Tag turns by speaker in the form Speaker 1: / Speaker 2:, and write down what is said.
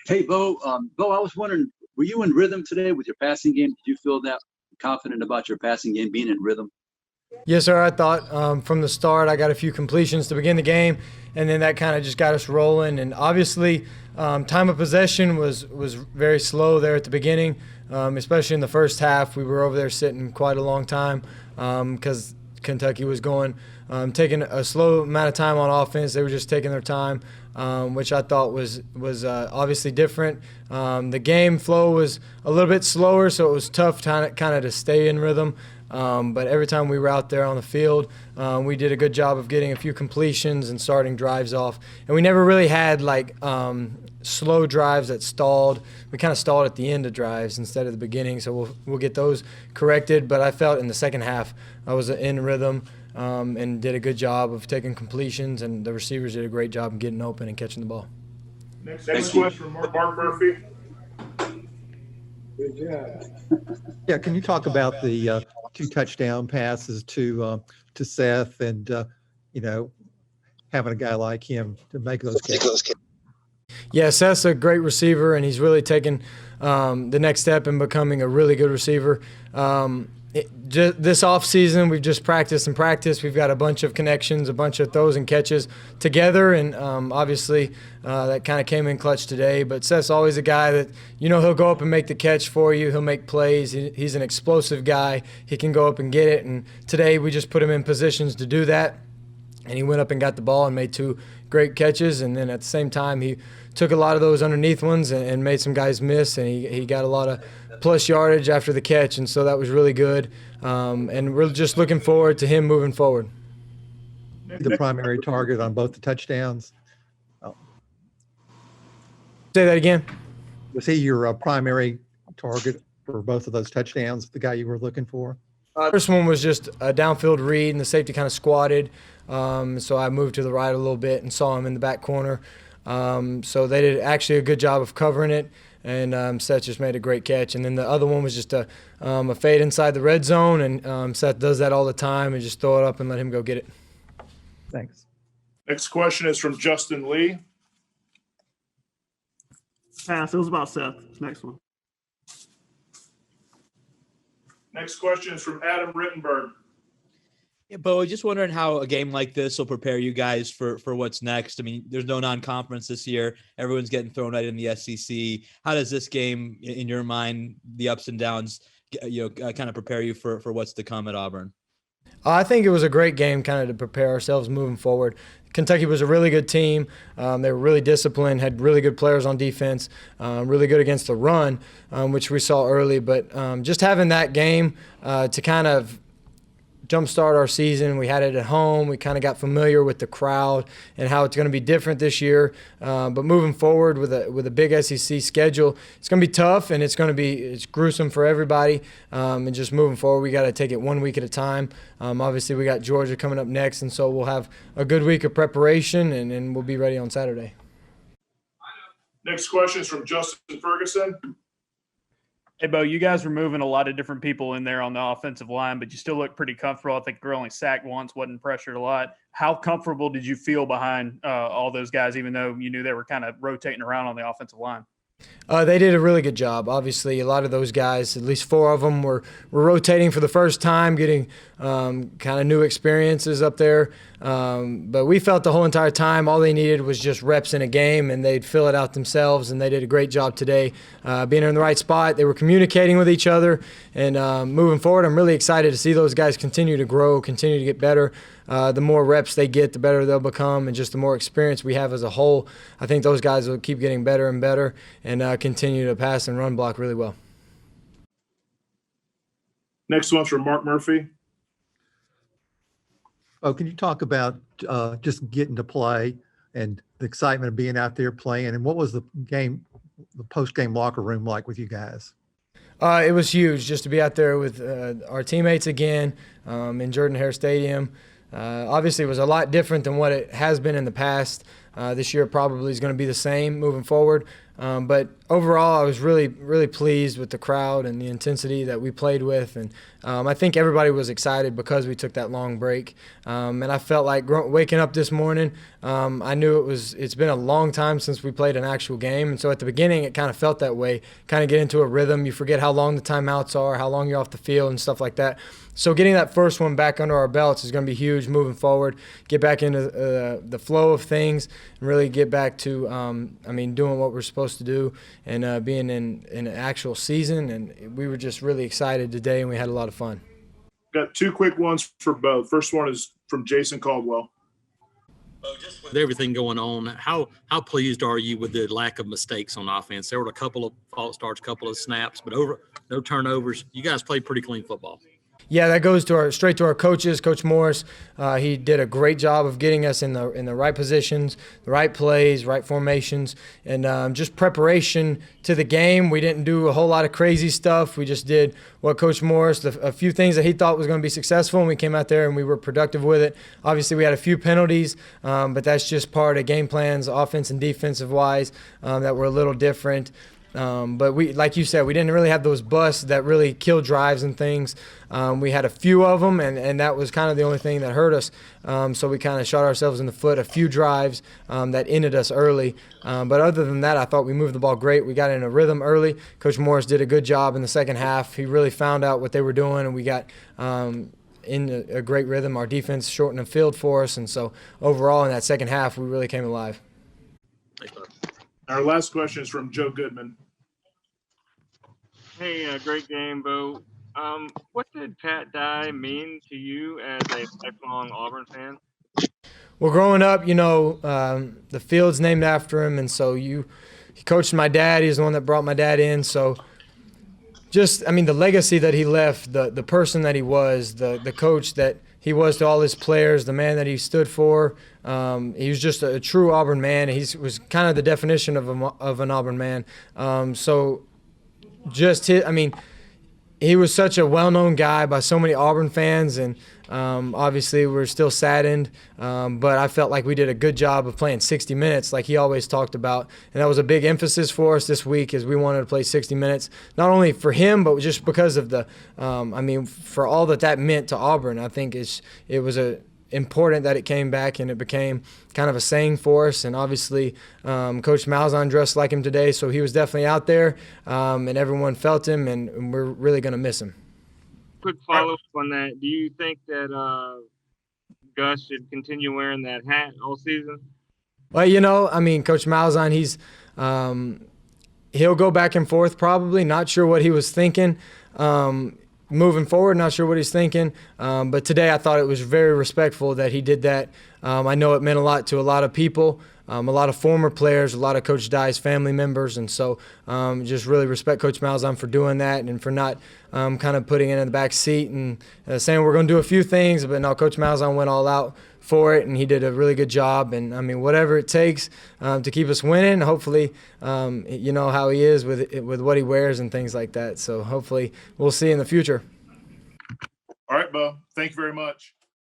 Speaker 1: Hey, Bo. Bo, I was wondering, were you in rhythm today with your passing game? Did you feel that confident about your passing game being in rhythm?
Speaker 2: Yes, sir. I thought from the start I got a few completions to begin the game, and then that kind of just got us rolling. And obviously, time of possession was very slow there at the beginning, especially in the first half. We were over there sitting quite a long time because Kentucky was taking a slow amount of time on offense. They were just taking their time, which I thought was obviously different. The game flow was a little bit slower, so it was tough kind of to stay in rhythm. But every time we were out there on the field, we did a good job of getting a few completions and starting drives off. And we never really had slow drives that stalled. We kind of stalled at the end of drives instead of the beginning, so we'll get those corrected. But I felt in the second half I was in rhythm and did a good job of taking completions, and the receivers did a great job of getting open and catching the ball.
Speaker 3: Next question from Mark Murphy.
Speaker 4: Good job.
Speaker 5: Yeah, can you talk about the two touchdown passes to Seth and having a guy like him to make those catches?
Speaker 2: Yeah, Seth's a great receiver, and he's really taken the next step in becoming a really good receiver. This offseason, we've just practiced. We've got a bunch of connections, a bunch of throws and catches together, and obviously that kind of came in clutch today. But Seth's always a guy that, he'll go up and make the catch for you. He'll make plays. He's an explosive guy. He can go up and get it, and today we just put him in positions to do that. And he went up and got the ball and made two great catches. And then at the same time, he took a lot of those underneath ones and made some guys miss. And he got a lot of plus yardage after the catch. And so that was really good. And we're just looking forward to him moving forward.
Speaker 5: The primary target on both the touchdowns.
Speaker 2: Say that again.
Speaker 5: Was he your primary target for both of those touchdowns, the guy you were looking for?
Speaker 2: First one was just a downfield read, and the safety kind of squatted. So I moved to the right a little bit and saw him in the back corner. So they did actually a good job of covering it, and Seth just made a great catch. And then the other one was just a fade inside the red zone, and Seth does that all the time, and just throw it up and let him go get it.
Speaker 5: Thanks.
Speaker 3: Next question is from Justin Lee.
Speaker 6: Pass. It was about Seth. Next one.
Speaker 3: Next question is from Adam Rittenberg.
Speaker 7: Yeah, Bo, just wondering how a game like this will prepare you guys for what's next. I mean, there's no non-conference this year. Everyone's getting thrown right in the SEC. How does this game, in your mind, the ups and downs, kind of prepare you for what's to come at Auburn?
Speaker 2: I think it was a great game kind of to prepare ourselves moving forward. Kentucky was a really good team. They were really disciplined, had really good players on defense, really good against the run, which we saw early. But just having that game to kind of jumpstart our season. We had it at home. We kind of got familiar with the crowd and how it's going to be different this year. But moving forward with a big SEC schedule, it's going to be tough and it's gruesome for everybody. And just moving forward, we got to take it 1 week at a time. Obviously, we got Georgia coming up next, and so we'll have a good week of preparation and we'll be ready on Saturday.
Speaker 3: Next question is from Justin Ferguson.
Speaker 6: Hey, Bo, you guys were moving a lot of different people in there on the offensive line, but you still look pretty comfortable. I think you were only sacked once, wasn't pressured a lot. How comfortable did you feel behind all those guys, even though you knew they were kind of rotating around on the offensive line?
Speaker 2: They did a really good job. Obviously, a lot of those guys, at least four of them, were rotating for the first time, getting kind of new experiences up there. But we felt the whole entire time all they needed was just reps in a game, and they'd fill it out themselves, and they did a great job today being in the right spot. They were communicating with each other, and moving forward, I'm really excited to see those guys continue to grow, continue to get better. The more reps they get, the better they'll become, and just the more experience we have as a whole, I think those guys will keep getting better and better and continue to pass and run block really well.
Speaker 3: Next one's from Mark Murphy.
Speaker 5: Oh, can you talk about just getting to play and the excitement of being out there playing? And what was the post-game locker room like with you guys?
Speaker 2: It was huge just to be out there with our teammates again in Jordan-Hare Stadium. Obviously, it was a lot different than what it has been in the past. This year probably is going to be the same moving forward. But overall, I was really, really pleased with the crowd and the intensity that we played with. And I think everybody was excited because we took that long break. And I felt like waking up this morning, I knew it's been a long time since we played an actual game. And so at the beginning, it kind of felt that way, kind of get into a rhythm. You forget how long the timeouts are, how long you're off the field and stuff like that. So getting that first one back under our belts is going to be huge moving forward, get back into the flow of things and really get back to, doing what we're supposed to do and being in an actual season. And we were just really excited today, and we had a lot of fun.
Speaker 3: Got two quick ones for Bo. First one is from Jason Caldwell.
Speaker 4: With everything going on, how pleased are you with the lack of mistakes on offense? There were a couple of false starts, a couple of snaps, but no turnovers. You guys played pretty clean football.
Speaker 2: Yeah, that goes to straight to our coaches. Coach Morris, he did a great job of getting us in the right positions, the right plays, right formations, and just preparation to the game. We didn't do a whole lot of crazy stuff. We just did what Coach Morris, a few things that he thought was going to be successful, and we came out there and we were productive with it. Obviously, we had a few penalties, but that's just part of game plans, offense and defensive wise, that were a little different. But we, like you said, we didn't really have those busts that really kill drives and things. We had a few of them, and that was kind of the only thing that hurt us. So we kind of shot ourselves in the foot, a few drives that ended us early. But other than that, I thought we moved the ball great. We got in a rhythm early. Coach Morris did a good job in the second half. He really found out what they were doing, and we got in a great rhythm. Our defense shortened the field for us, and so overall in that second half, we really came alive.
Speaker 4: Thanks, bud.
Speaker 3: Our last question is from Joe Goodman.
Speaker 8: Hey, great game, Bo. What did Pat Dye mean to you as a lifelong Auburn fan?
Speaker 2: Well, growing up, the field's named after him, and so he coached my dad. He's the one that brought my dad in. So the legacy that he left, the person that he was, the coach that he was to all his players, the man that he stood for. He was just a true Auburn man. He was kind of the definition of an Auburn man. He was such a well-known guy by so many Auburn fans, and obviously we're still saddened, but I felt like we did a good job of playing 60 minutes like he always talked about, and that was a big emphasis for us this week as we wanted to play 60 minutes, not only for him, but just because of for all that meant to Auburn. I think it was important that it came back and it became kind of a saying for us. And obviously Coach Malzahn dressed like him today, so he was definitely out there, and everyone felt him, and we're really going to miss him.
Speaker 8: Quick follow-up on that. Do you think that Gus should continue wearing that hat all season?
Speaker 2: Well, Coach Malzahn, he'll go back and forth probably. Not sure what he was thinking. Moving forward, not sure what he's thinking. But today I thought it was very respectful that he did that. I know it meant a lot to a lot of people, a lot of former players, a lot of Coach Dye's family members. And so just really respect Coach Malzahn for doing that and for not kind of putting it in the back seat and saying we're going to do a few things. But no, Coach Malzahn went all out for it, and he did a really good job. And, whatever it takes to keep us winning, hopefully, you know how he is with what he wears and things like that. So hopefully we'll see in the future.
Speaker 3: All right, Bo. Thank you very much.